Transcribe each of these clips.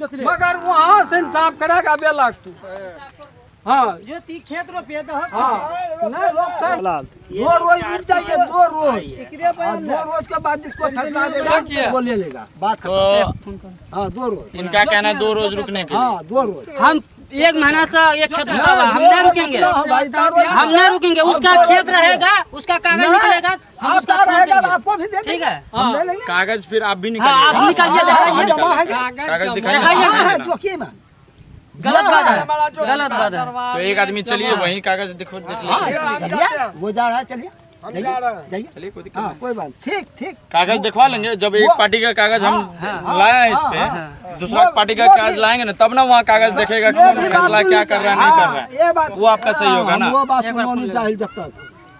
मगर वहाँ से इंसाफ करेगा बेला तू। हाँ जो ती खेत रोपे तो हाँ नहीं रोकता। 2 रोज रुक जाइए, 2 रोज। 2 रोज के बाद जिसको फैसला देगा वो ले लेगा। बात खत्म। हाँ 2 रोज। इनका कहना है 2 रोज रुकने के लिए। हाँ 2 रोज। हम 1 महीना से एक खेत रुका हुआ, हम नहीं रुकेंगे, हम नहीं रुकेंगे। उसका खेत रहेगा, उसका कागज निकलेगा, हम उसका रहेगा आपको भी दे ठीक है। कागज फिर आप भी हाँ आप निकालिए, दिखाइए, कागज दिखाइए। जोखिम है। गलत बात है, गलत बात है। तो एक आदमी चलिए वही कागज देख लीजिए। वो जा रहा है, चलिए जाइए। चलिए कोई दिक्कत हाँ नहीं। कोई बात ठीक ठीक। कागज दिखवा लेंगे। जब एक पार्टी का कागज हम लाए हैं इस पे, दूसरा पार्टी का कागज लाएंगे ना, तब ना वहाँ कागज देखेगा कौन फैसला क्या कर रहा है नहीं कर रहा है। वो आपका सही होगा ना। वो बात सुनो चाहिए जब तक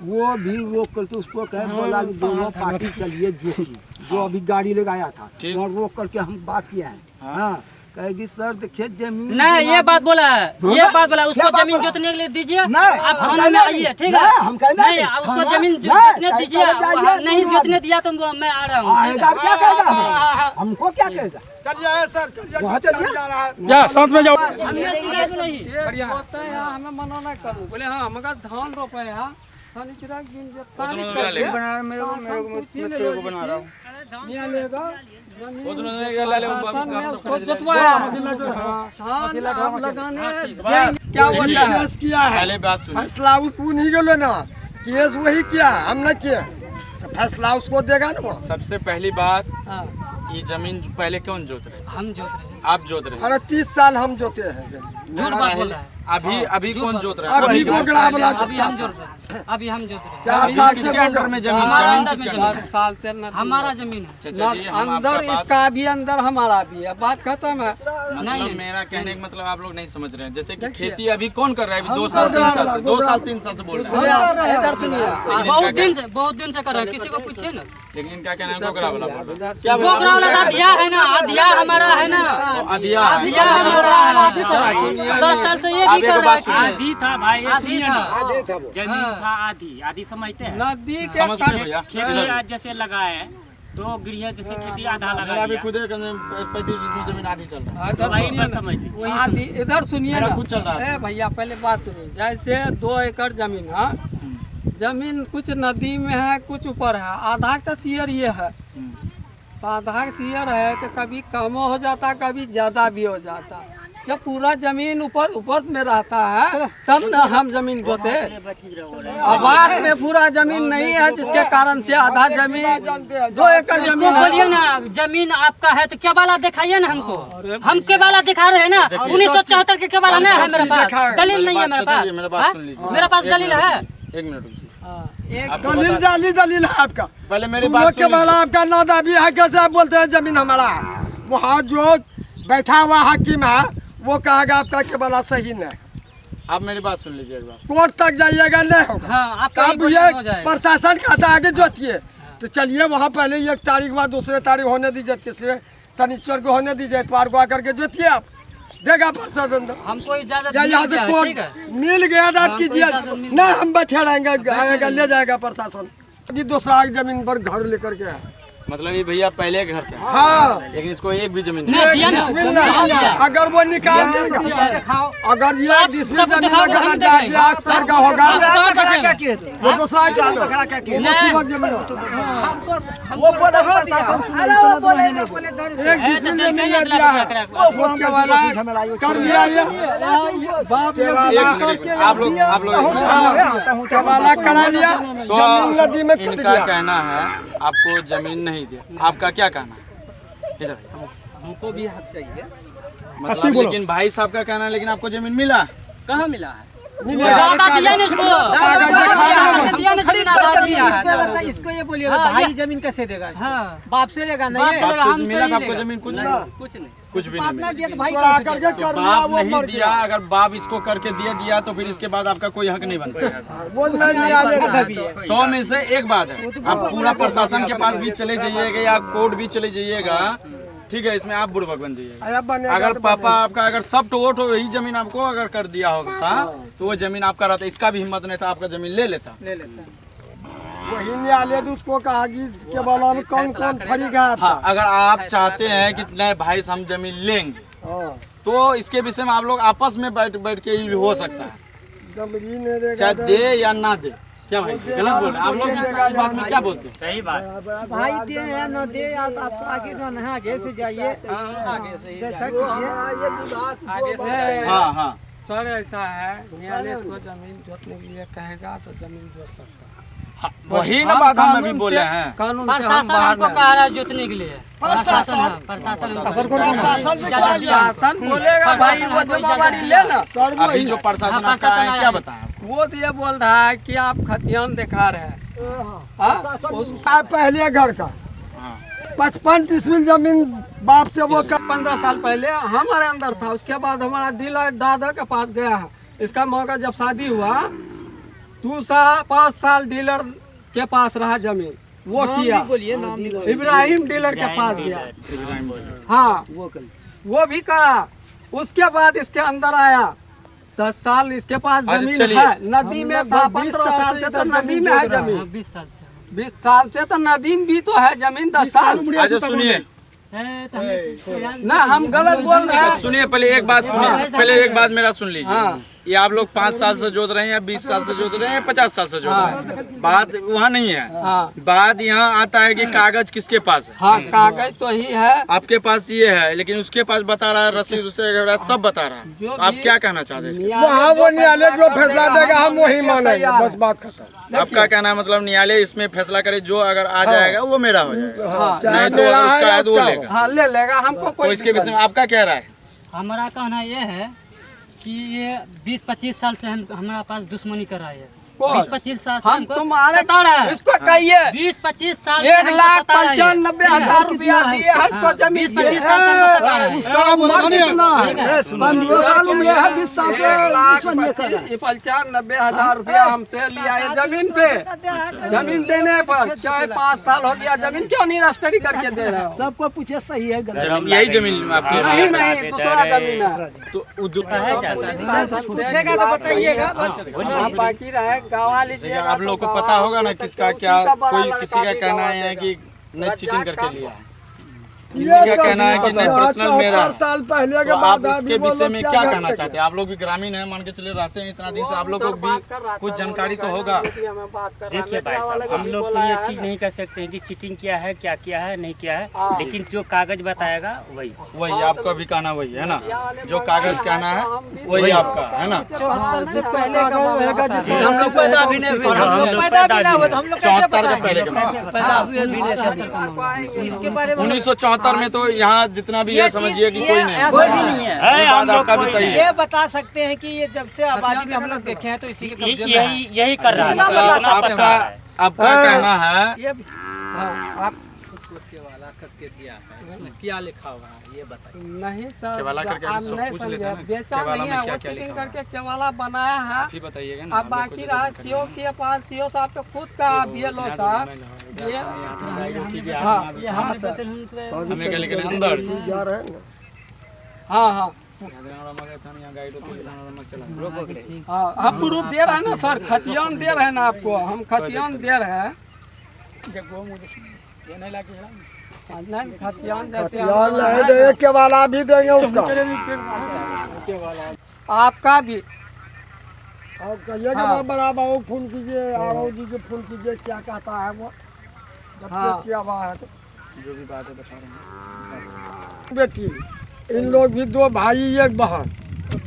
वो भी रोक करके उसको कहे बोला कि दोनों पार्टी चलिए जो अभी गाड़ी लगाया था वहाँ रोक करके हम बात किया है। हाँ कहेगी सर देखिए जमीन नहीं ये बात बोला है, ये बात बोला उसको जमीन जोतने के लिए दीजिए, आप थाने में आइए ठीक है। नहीं उसको जमीन जोतने दीजिए, नहीं जोतने दिया तो मैं आ रहा हूँ। क्या कहेगा हमको क्या कहेगा। चलिए सर वहाँ चलिए जा साथ में जाओ। बढ़िया हमें मना ना करूँ बोले हाँ मगर धान रोपे यहाँ बना रहा हूँ। क्या बोला केस किया है, पहले बात सुनिए। फैसला उसको नहीं गलो ना, केस वही किया, हम न किए तो फैसला उसको देगा ना वो। सबसे पहली बात, ये जमीन पहले कौन जोत रहे? हम जोत रहे हैं। आप जोत रहे हैं। अरे 30 साल हम जोते हैं जमीन। झूठ बात बोल रहा है। अभी कौन जोत रहा है? अभी बोगड़ा वाला अभी जोता हम था। जोत रहे हैं, अभी हम जोत रहे हैं। 4 साल से किसके अंडर में जमीन? हमारा जमीन अंदर किसके में अंडर? जमीन। साल से हमारा जमीन है। चलिए हम अंदर आपका बात- इसका भी अंदर हमारा भी है, बात खत्म है। मतलब मेरा कहने का मतलब आप लोग नहीं समझ रहे हैं। जैसे कि खेती अभी कौन कर रहा है? अभी 2 साल 3 साल से 2 साल 3 साल से बोल रहे हैं। इधर सुनिए बहुत दिन से कर रहे हैं, किसी को पूछिए ना। लेकिन इनका कहना है गोगरा वाला बोल रहा है। क्या बोल गोगरा वाला अधिया है ना, अधिया हमारा है ना, अधिया अधिया हमारा है। 10 साल से ये भी कर रहा है। आधी था भाई, ये आधी सुनिए था। ना, जमीन था आधी, आधी समझते हैं। नदी के समझते हैं भैया? खेती आज जैसे लगाए तो गृह जैसे खेती आधा लगा अभी दिया, खुद 35 जमीन आधी चल रहा है। तो वही बस समझ लीजिए। आदि इधर सुनिए मेरा ना। खुद चल रहा है। ए भैया पहले बात सुनिए, जैसे 2 एकड़ जमीन है, जमीन कुछ नदी में है कुछ ऊपर है, आधा का शेयर ये है तो आधा का शेयर है तो कभी कम हो जाता कभी ज्यादा भी हो जाता। जब पूरा जमीन ऊपर में रहता है तब ना हम जमीन जोते। आवाज में पूरा जमीन नहीं है जिसके कारण से आधा जमीन 2 एकड़ इसको जमीन बोलिए है। ना जमीन आपका है तो क्या वाला दिखाइए ना हमको। हम के वाला दिखा रहे हैं ना, 1974 के वाला नहीं है मेरे पास, दलील नहीं है मेरे पास। मेरा बात हाँ? सुन लीजिए। मेरे पास दलील है। 1 मिनट रुकिए। दलील जाली दलील है आपका। पहले मेरी तुम बात लोग के सुन वाला लीजिए। आपका नादा भी है, कैसे आप बोलते हैं जमीन हमारा है। वहाँ जो बैठा हुआ हाकिम है वो कहेगा आपका के वाला सही नहीं। आप मेरी बात सुन लीजिए एक बार। कोर्ट तक जाइएगा नहीं होगा। हाँ आपका तब ये प्रशासन कहता है कि जोतिए तो चलिए वहाँ पहले 1 तारीख बाद दूसरे तारीख होने दीजिए, तीसरे शनिचर को होने दीजिए, इतवार को आकर के जोतिए आप, देगा प्रशासन। हमको इजाजत या यहाँ से ठीक कोर्ट है। मिल गया तो आप कीजिए, इजाजत मिल नहीं हम बैठे रहेंगे, आएगा ले जाएगा प्रशासन। अभी दूसरा जमीन पर घर लेकर के आए। मतलब ये भैया पहले घर के हैं, हाँ लेकिन इसको एक भी जमीन नहीं दिया ना, डिस्मिल नहीं, अगर वो निकाल देगा, अगर ये आप डिस्मिल सब जमीन दिखाओ, अगर हम जा दिया कर का होगा आप कहाँ का से? वो दूसरा जमीन वो मुसीबत जमीन हो। एक डिस्मिल जमीन ने दिया है वो के वाला कर लिया ये आप लोग के वाला करा लिया, तो जमीन नदी में कर इनका दिया। कहना है आपको जमीन नहीं दिया, आपका क्या कहना है? इधर हमको भी हक चाहिए। मतलब लेकिन भाई साहब का कहना है लेकिन आपको जमीन मिला? कहाँ मिला है? मिला। दादा दिया ना इसको, कागज दिया ना जमीन आधा दिया है। इसको ये बोलिए हाँ, भाई ये- जमीन कैसे देगा, हाँ बाप से लेगा नहीं बाप है? से- बाप से हमसे मिला ही था आपको लेगा। जमीन? कुछ ना। नहीं, कुछ नहीं। कुछ भी बाप नहीं ना मिला। दिया तो भाई तो कहाँ से आकर देगा? के कर लिया बाप वो नहीं मर दिया, गया। अगर बाप इसको करके दिया तो फिर इसके बाद आपका कोई हक नहीं बन पाएगा। वो नहीं दिया लेगा। 100 में से एक बात है, आप पूरा प्रशासन के पास भी चले जाइएगा या कोर्ट भी चले जाइएगा, ठीक है, इसमें आप बुड़बक बन जाइएगा। अगर पापा आपका अगर सब टोट हो यही जमीन आपको अगर कर दिया होता तो वो जमीन आपका रहता, इसका भी हिम्मत नहीं था आपका जमीन ले लेता। वही न्यायालय तो उसको कहा कि इसके बाला में कौन कौन फरीक है आपका। हाँ, अगर आप चाहते हैं कि नहीं भाई हम जमीन लेंगे हाँ तो इसके विषय में आप लोग आपस में बैठ के ही हो सकता है, जमीन नहीं देगा चाहे दे या ना दे। क्या भाई गलत बोल रहे हैं आप लोग? इस बात में क्या बोलते हैं? सही बात। भाई दे या न दे या तो आपको आगे जाना है, आगे से जाइए, आगे से जैसा कीजिए आगे से। हाँ हाँ सर ऐसा है, न्यायालय इसको जमीन जोतने के लिए कहेगा तो जमीन जोत सकता है। वही ना बात हम अभी बोले हैं। कानून से हम प्रशासन बाहर हमको नहीं। कह रहा है जोतने के लिए। प्रशासन प्रशासन प्रशासन बोलेगा भाई वो जिम्मेवारी ले ना। अभी जो प्रशासन हाँ, आपका है प्रशासन क्या आया। बताएं? वो तो ये बोल रहा है कि आप खतियान दिखा रहे हैं। हाँ? आ, पहले घर का हाँ 55 डिसमिल जमीन बाप से वो 15 साल पहले हमारे अंदर था, उसके बाद हमारा डीलर दादा के पास गया है। इसका मौका जब शादी हुआ 5 साल डीलर के पास रहा जमीन, वो किया। बोलिए नाम भी बोलिए। इब्राहिम डीलर के पास गया, इब्राहिम बोल रहे हैं। हाँ वो भी करा। उसके बाद इसके अंदर आया 10 साल इसके पास अच्छा, जमीन चलिए। है, नदी में था 15 साल से तो नदी में है जमीन। 20 साल से 20 साल से तो नदी में भी तो है जमीन 10 साल। अच्छा सुनिए, ना हम गलत बोल रहे हैं। सुनिए पहले एक बात सुनिए, पहले एक बात मेरा सुन लीजिए। हाँ। ये आप लोग 5 साल से जोत रहे हैं या 20 साल से जोत रहे हैं या 50 साल से जोत रहे हैं, बात वहाँ नहीं है। हाँ बात यहाँ आता है कि कागज किसके पास है। हाँ कागज तो ही है। आपके पास ये है लेकिन उसके पास बता रहा है, रसीद वगैरह सब बता रहा है। जो तो आप भी- क्या कहना चाहते हैं इसके? वहाँ वो न्यायालय जो फैसला देगा हम वही मानेंगे, बस बात खत्म। आपका कहना है मतलब न्यायालय इसमें फैसला करे, जो अगर आ जाएगा वो मेरा हो जाएगा, हाँ नहीं तो अगर उसका है तो वो लेगा। हाँ ले लेगा, हमको तो कोई इसके विषय में आपका क्या राय है? हमारा कहना ये है कि ये 20-25 साल से हमारा पास दुश्मनी कर रहा है। कौन? 20-25 साल से हम हमको तुम्हारे सता रहा है। इसको कहिए 20-25 साल से 1,95,000 रुपया दिए है इसको जमीन। 20-25 साल से हमको सता रहा है। उसका उम्र कितना है? 15 साल उम्र है, 20 साल से दुश्मनी कर रहा है। 95,000 रुपया हमसे लिया है जमीन पे। जमीन देने पर चाहे 5 साल हो गया, जमीन क्यों नहीं रजिस्ट्री करके दे रहे हो? सबको पूछे सही है गलत। जमीन यही जमीन आपके नहीं नहीं दूसरा जमीन है। तो पूछेगा तो बताइएगा। हाँ, बाकी रहे गवा लीजिएगा। आप लोग को पता होगा ना किसका क्या, कोई किसी का कहना है कि नहीं चीटिंग करके लिया है, किसी का कहना है कि नहीं पर्सनल मेरा है। 74 साल पहले तो के आप बाद इसके विषय में क्या कहना चाहते हैं? आप लोग भी ग्रामीण हैं, मान के चले रहते हैं इतना दिन से, आप लोग को भी कुछ जानकारी तो होगा। देखिए भाई साहब, हम लोग तो ये चीज नहीं कर सकते हैं कि चीटिंग किया है, क्या किया है, नहीं किया है, लेकिन जो कागज बताएगा वही। वही आपका भी कहना वही है ना, जो कागज कहना है वही आपका है ना। 74 से पहले का होगा जिसमें हम लोग पैदा भी नहीं हुए। हम लोग पैदा भी ना हुए तो हम लोग कैसे 74 के पहले बताएंगे? के पैदा हुए भी नहीं थे। इसके बारे में 1974 में तो यहाँ जितना भी ये है चीज- समझिए कि ये कोई नहीं है। ऐसा कोई भी नहीं है। ये बात आपका भी सही है। ये बता सकते हैं कि ये जब से आबादी में हम लोग देखे हैं तो इसी के कब्जे में है। यही कर रहा है। जितना बता सकते हैं। आपका आपका कहना है ये आप उसको केवाला करके दिया है, उसमें क्या लिखा हुआ है ये बताइए। नहीं सर, केवाला करके आप सब नहीं पूछ लेते समझे, हैं ना, बेचा केवाला नहीं में है, क्या वो क्या चीटिंग लिखा हुआ करके केवाला बनाया है। फिर बताइएगा ना। अब बाकी रहा सीओ के पास, सीओ साहब तो खुद का बीएलओ था ये। हाँ ये हम सर हमें क्या लिखना है अंदर? जा रहे हैं ना। हाँ हाँ हाँ, हम प्रूफ दे रहे हैं ना सर, खतियान दे रहे हैं ना आपको, हम खतियान दे रहे हैं। नहीं खतियान जैसे यार नहीं देंगे, केवाला भी देंगे उसका। आपका भी आप कहिएगा हाँ। बड़ा बाबू फोन कीजिए, आरओ जी के फोन कीजिए, क्या कहता है वो जब हाँ। केस किया हुआ है तो। जो भी बात है बता रहे हैं। बेटी इन लोग भी 2 भाई 1 बहन।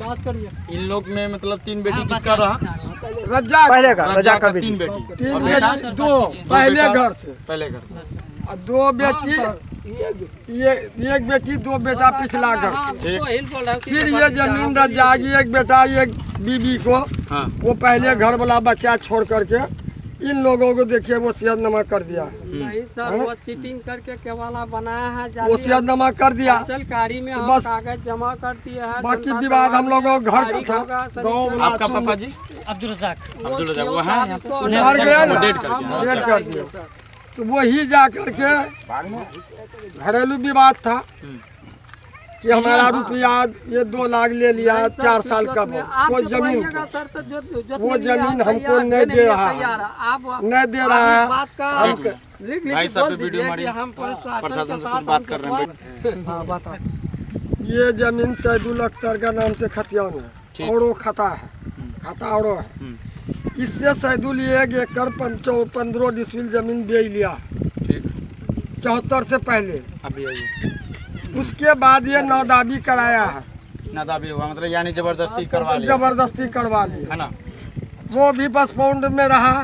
बात करिए। इन लोग में मतलब 3 बेटी किसका रहा? रज्जा रजा का 3 बेटी, 3 और बेटा? बेटी 2 पहले घर से, पहले घर से। और 2 बेटी, ये 1 बेटी 2 बेटा पिछला घर से। फिर ये जमीन रजागी 1 बेटा 1 बीबी को, हाँ वो पहले घर वाला बच्चा छोड़ करके इन लोगों को देखिए वो सेहतनामा कर दिया है। नहीं सर, वो चीटिंग करके केवाला बनाया है, वो जाली सेहतनामा कर दिया। सरकारी में हम बस कागज जमा कर दिए हैं। बाकी जनता विवाद हम लोगों दरबार को घर का तारीख था, होगा, गाँव शनिचर वाला आपका सुन- पापा जी अब्दुल रजाक अब्दुल रजा वो वो है साहब इसको मर गया ना, डेट कर दिया। डेट कर दिया। तो वही जा करके घरेलू विवाद था कि हमारा रुपया ये 2 लाख ले लिया, 4 साल का वो जमीन को। वो जमीन हमको नहीं दे रहा है, नहीं दे रहा है। बात का हम भाई साहब पे वीडियो मारिए, हम प्रशासन से कुछ बात कर रहे हैं। हाँ बताओ। ये जमीन सैदुल अख्तर का नाम से खतियान है, औरो खाता है, खाता औरो है। इससे सैदुल 1 एकड़ 15 डिसमिल जमीन बेच लिया 74 से पहले। अभी आइए। उसके बाद ये नादाबी कराया है, नादाबी हुआ मतलब यानी जबरदस्ती करवा लिया, जबरदस्ती करवा लिया है ना। वो भी बस पाउंड में रहा,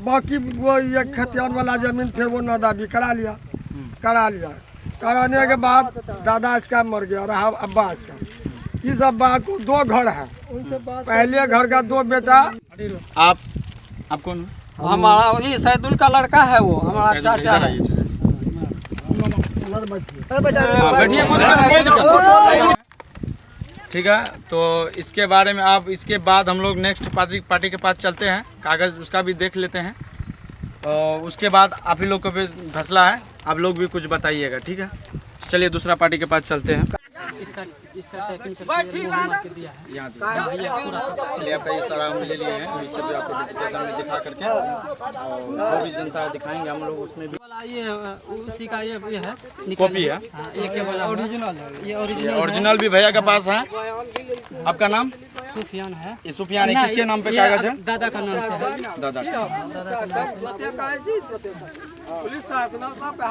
बाकी वो ये खतियान वाला जमीन फिर वो नादाबी करा लिया। कराने के बाद दादा इसका मर गया, रहा अब्बा इसका। इस अब्बा को 2 घर है, पहले घर का 2 बेटा। आप कौन? हमारा वही सैदुल का लड़का है, वो हमारा चाचा है। बैठिए, कोई दिक्कत। ठीक है, तो इसके बारे में आप, इसके बाद हम लोग नेक्स्ट पार्टी के पास चलते हैं, कागज़ उसका भी देख लेते हैं। और उसके बाद आप ही लोग को भी फैसला है, आप लोग भी कुछ बताइएगा, ठीक है। चलिए दूसरा पार्टी के पास चलते हैं। इसका टाइपिंग करके मोहम्मद के दिया है। यहाँ चलिए आपका ये सारा हम ले लिए हैं, तो इससे भी आपको नोटिफिकेशन में दिखा करके और जो भी जनता है दिखाएंगे हम लोग, उसमें भी ये उसी का ये है कॉपी है। हाँ, ये केवल ओरिजिनल है, ये ओरिजिनल भी भैया के पास है। आपका नाम? सुफियान है। ये सुफियान है, किसके नाम पे कागज है? दादा का नाम से है। दादा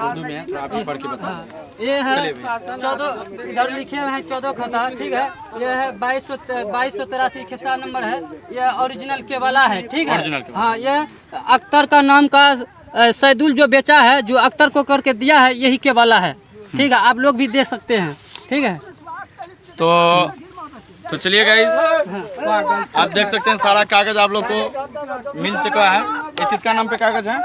उर्दू में है, तो आप ही पढ़ के बताइए। ये है 14, इधर लिखे हुए हैं 14 खाता, ठीक है। ये है 2283 खिस्सा नंबर है, ये ओरिजिनल के वाला है, ठीक है। ओरिजिनल के वाला। हाँ, ये अख्तर का नाम का सैदुल जो बेचा है, जो अख्तर को करके दिया है, यही के वाला है, ठीक है। आप लोग भी दे सकते हैं, ठीक है। तो चलिए गाइस, आप देख सकते हैं सारा कागज आप लोग को मिल चुका है। ये किसका नाम पे कागज है?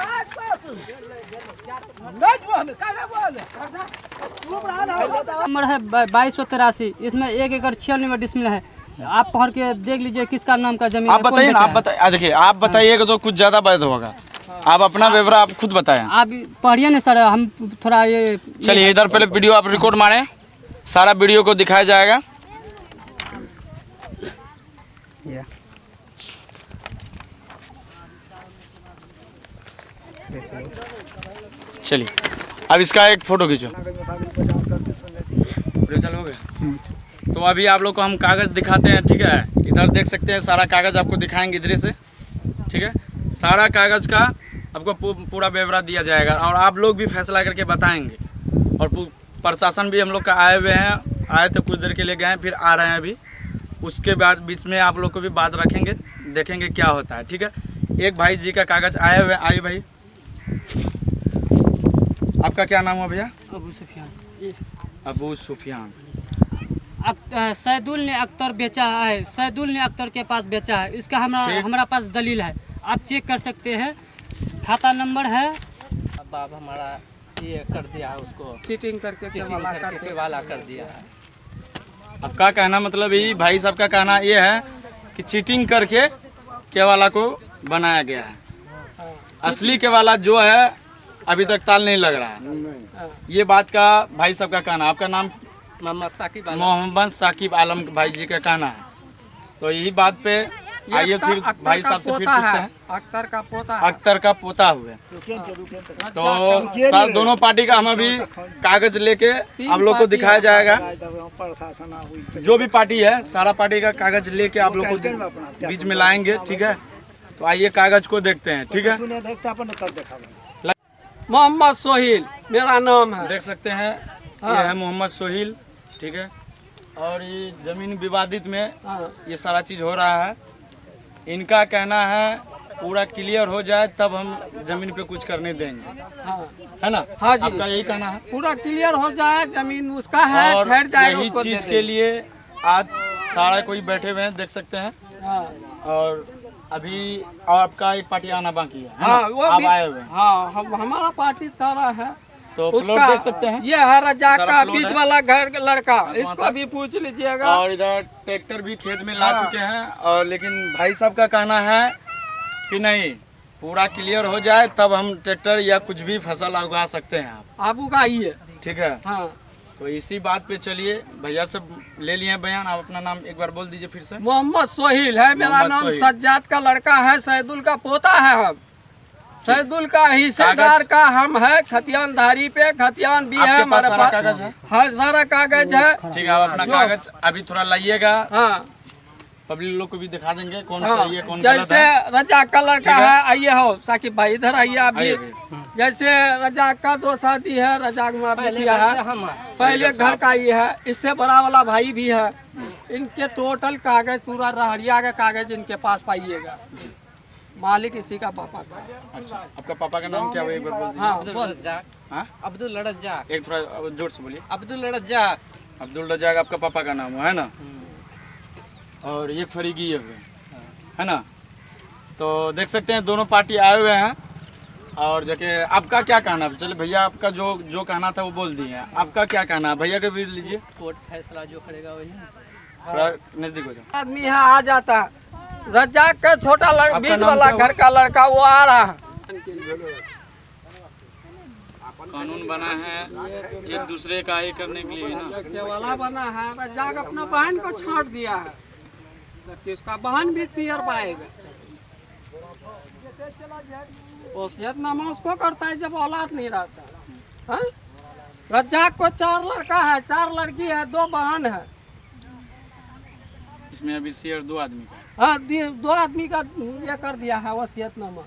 नंबर है 2283, इसमें 1 एकड़ 96 डिसमिल है। आप पढ़ के देख लीजिए किसका नाम का जमीन। आप बताइए ना, आप बताइए। देखिए, आप बताइएगा तो कुछ ज्यादा वैध होगा। आप अपना व्यवहार आप खुद बताएं। आप पढ़िए ना सर, हम थोड़ा ये। चलिए इधर पहले वीडियो आप रिकॉर्ड मारें, सारा वीडियो को दिखाया जाएगा। चलिए अब इसका एक फोटो खींचो। तो अभी आप लोग को हम कागज़ दिखाते हैं, ठीक है। इधर देख सकते हैं सारा कागज़ आपको दिखाएंगे इधर से, ठीक है। सारा कागज़ का आपको पूरा ब्यौरा दिया जाएगा और आप लोग भी फैसला करके बताएंगे। और प्रशासन भी हम लोग का आए हुए हैं, आए थे कुछ देर के लिए, गए फिर आ रहे हैं अभी। उसके बाद बीच में आप लोग को भी बात रखेंगे, देखेंगे क्या होता है, ठीक है। एक भाई जी का कागज़ आए हुए। आइए भाई, आपका क्या नाम हुआ भैया? अबू सुफियान। अबू सुफियान। सैदुल ने अख्तर बेचा है, सैदुल ने अख्तर के पास बेचा है। इसका हमारा पास दलील है, आप चेक कर सकते हैं। खाता नंबर है। बाप हमारा ये कर दिया, उसको चीटिंग करके वाला कर दिया है। आपका कहना मतलब यही भाई साहब का कहना ये है कि चीटिंग करके केवाला को बनाया गया है। असली केवाला जो है अभी तक ताल नहीं लग रहा है। ये बात का भाई साहब का कहना। आपका नाम? मोहम्मद साकिब आलम भाई जी का कहना है। तो यही बात पे आइए फिर भाई साहब से फिर पूछते हैं। अख्तर का पोता, अख्तर का पोता हुए। तो सर दोनों पार्टी का हम अभी कागज लेके आप लोग को दिखाया जाएगा। जो भी पार्टी है सारा पार्टी का कागज लेके आप लोग को बीच में लाएंगे, ठीक है। तो आइए कागज को देखते हैं, ठीक है। मोहम्मद सोहिल मेरा नाम है, देख सकते हैं। ये है मोहम्मद सोहिल, ठीक है। और ये जमीन विवादित में ये सारा चीज़ हो रहा है। इनका कहना है पूरा क्लियर हो जाए तब हम जमीन पे कुछ करने देंगे, है ना? हाँ जी, आपका यही कहना है। पूरा क्लियर हो जाए, जमीन उसका है, और ठहर जाए, यही उसको चीज़ दे के लिए आज सारा कोई बैठे हुए हैं, देख सकते हैं। हाँ। और अभी और आपका एक पार्टी आना बाकी है हाँ, ना? वो आप भी, आए हुए हैं। हाँ, हमारा पार्टी सारा है। तो प्लॉट देख सकते हैं। ये है रजा सारा का प्लॉट बीच है। वाला घर का लड़का, इसको भी पूछ लीजिएगा। और इधर ट्रैक्टर भी खेत में ला चुके हैं। और लेकिन भाई साहब का कहना है कि नहीं, पूरा क्लियर हो जाए तब हम ट्रैक्टर या कुछ भी फसल उगा सकते हैं। आप उगाइए, ठीक है। हाँ। तो इसी बात पे चलिए, भैया से ले लिए बयान। आप अपना नाम एक बार बोल दीजिए फिर से। मोहम्मद सोहिल है मेरा नाम, सज्जाद का लड़का है, सैदुल का पोता है हम। सैदुल का हिस्सेदार का हम है, खतियानधारी पे खतियान भी है आपके पास हमारे सारा पास। कागज है? हाँ सारा कागज है। ठीक है, आप अपना कागज अभी थोड़ा लाइएगा, हाँ पब्लिक लोग को भी दिखा देंगे कौन हाँ, सही है कौन गलत जैसे है। रजाक का लड़का है, आइए हो साकिब भाई इधर आइए आप भी। आइए, जैसे रजाक का 2 शादी है, रजाक में अभी किया है, पहले घर का ही है, इससे बड़ा वाला भाई भी है। इनके टोटल कागज पूरा रहरिया का कागज इनके पास पाइएगा। मालिक इसी का पापा का। अच्छा, आपका पापा का नाम क्या है एक बार बोल दीजिए। हाँ हाँ? अब्दुल रज्जाक। एक थोड़ा जोर से बोलिए। अब्दुल रज्जाक। अब्दुल रजाक आपका पापा का नाम है ना? और ये फरीकी ये हुए है ना? तो देख सकते हैं दोनों पार्टी आए हुए हैं। और जाके आपका क्या कहना है? चलिए भैया, आपका जो कहना था वो बोल दिए, आपका क्या कहना है? भैया के भी लीजिए, कोर्ट फैसला जो करेगा वही। थोड़ा नजदीक हो जाओ। आदमी है आ जाता है। रजाक का छोटा लड़का, आपका बीच नाम वाला क्या हुआ? घर का लड़का वो आ रहा है। कानून बना है एक दूसरे का ये करने के लिए ना। ये वाला बना है, रजाक अपना बहन को छांट दिया है, जबकि उसका बहन भी सीयर पाएगा। वसीयतनामा उसको करता है जब औलाद नहीं रहता। हाँ? रजाक को 4 लड़का है, 4 लड़की है, 2 बहन है। इसमें अभी शेयर 2 आदमी का। हाँ 2 आदमी का ये कर दिया है वसीयतनामा।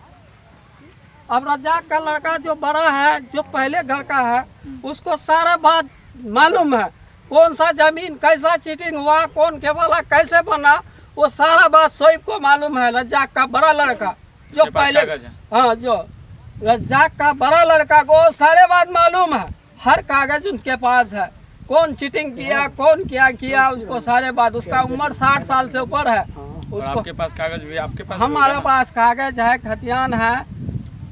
अब रजाक का लड़का जो बड़ा है, जो पहले घर का है, उसको सारा बात मालूम है, कौन सा जमीन कैसा चीटिंग हुआ, कौन के वाला कैसे बना, वो सारा बात सोइब को मालूम है। रजाक का बड़ा लड़का जो उसके पास पहले, कागज है? हाँ जो रजाक का बड़ा लड़का को सारे बात मालूम है, हर कागज उनके पास है, कौन चीटिंग किया, कौन क्या किया, उसको सारे बात। उसका उम्र 60 साल से ऊपर है। और उसको आपके पास कागज भी, आपके पास हमारे पास कागज है, खतियान है,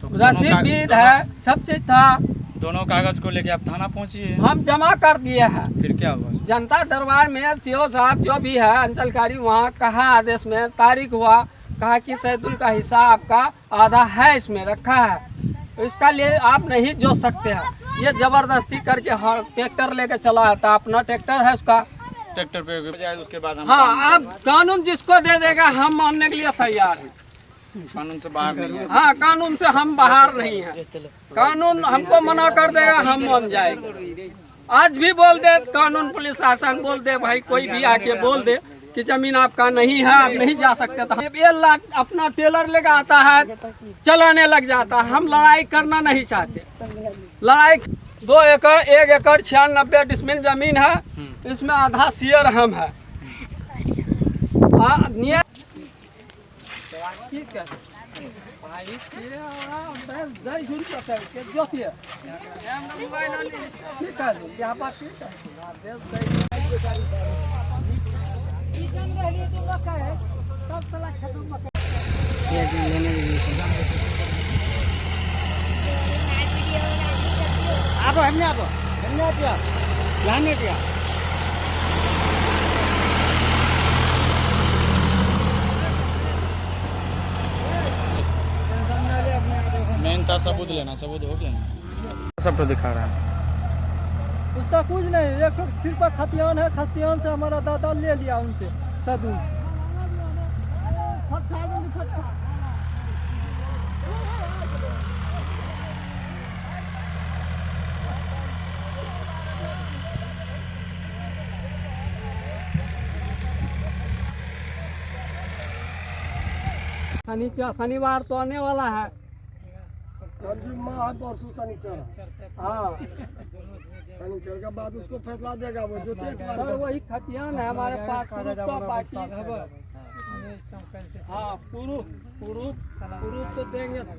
तो रसीद भी है, सब चीज था। दोनों कागज को लेके आप थाना पहुंचिए। हम जमा कर दिए हैं। फिर क्या हुआ? जनता दरबार में सीओ साहब जो भी है अंचलकारी, वहाँ कहा आदेश में तारीख हुआ, कहा कि सैदुल का हिस्सा आपका आधा है, इसमें रखा है, इसका लिए आप नहीं जोत सकते हैं। ये जबरदस्ती करके हर ट्रैक्टर लेके चला आता, अपना ट्रैक्टर है उसका। ट्रैक्टर पे जाए उसके बाद हम हाँ अब कानून जिसको दे देगा हम मानने के लिए तैयार हैं। कानून से बाहर नहीं है। हाँ कानून से हम बाहर नहीं हैं। कानून हमको मना कर देगा हम मान जाएंगे। आज भी बोल दे कानून, पुलिस शासन बोल दे, भाई कोई भी आके बोल दे कि जमीन आपका नहीं है, आप नहीं जा सकते। तो ये लाख अपना टेलर लेकर आता है, चलाने लग जाता है। हम लड़ाई करना नहीं चाहते। लड़ाई 2 एकड़ 1 एकड़ 96 डिसमिल जमीन है, इसमें आधा शेयर हम है। ठीक है भाई, ठीक है यहाँ बात ठीक है। मेन था सबूत लेना, सबूत हो गया। सब तो दिखा रहा है। उसका कुछ नहीं, एक सिर्फ खतियान है, खतियान से हमारा दादा ले लिया उनसे, सदुल से। शनिवार तो आने वाला है। परसों शनिचर, हाँ शनिचर के बाद उसको फैसला देगा वो जो सर, वही खतियान है हमारे पास, प्रूफ तो बाकी। हाँ प्रूफ तो देंगे सर।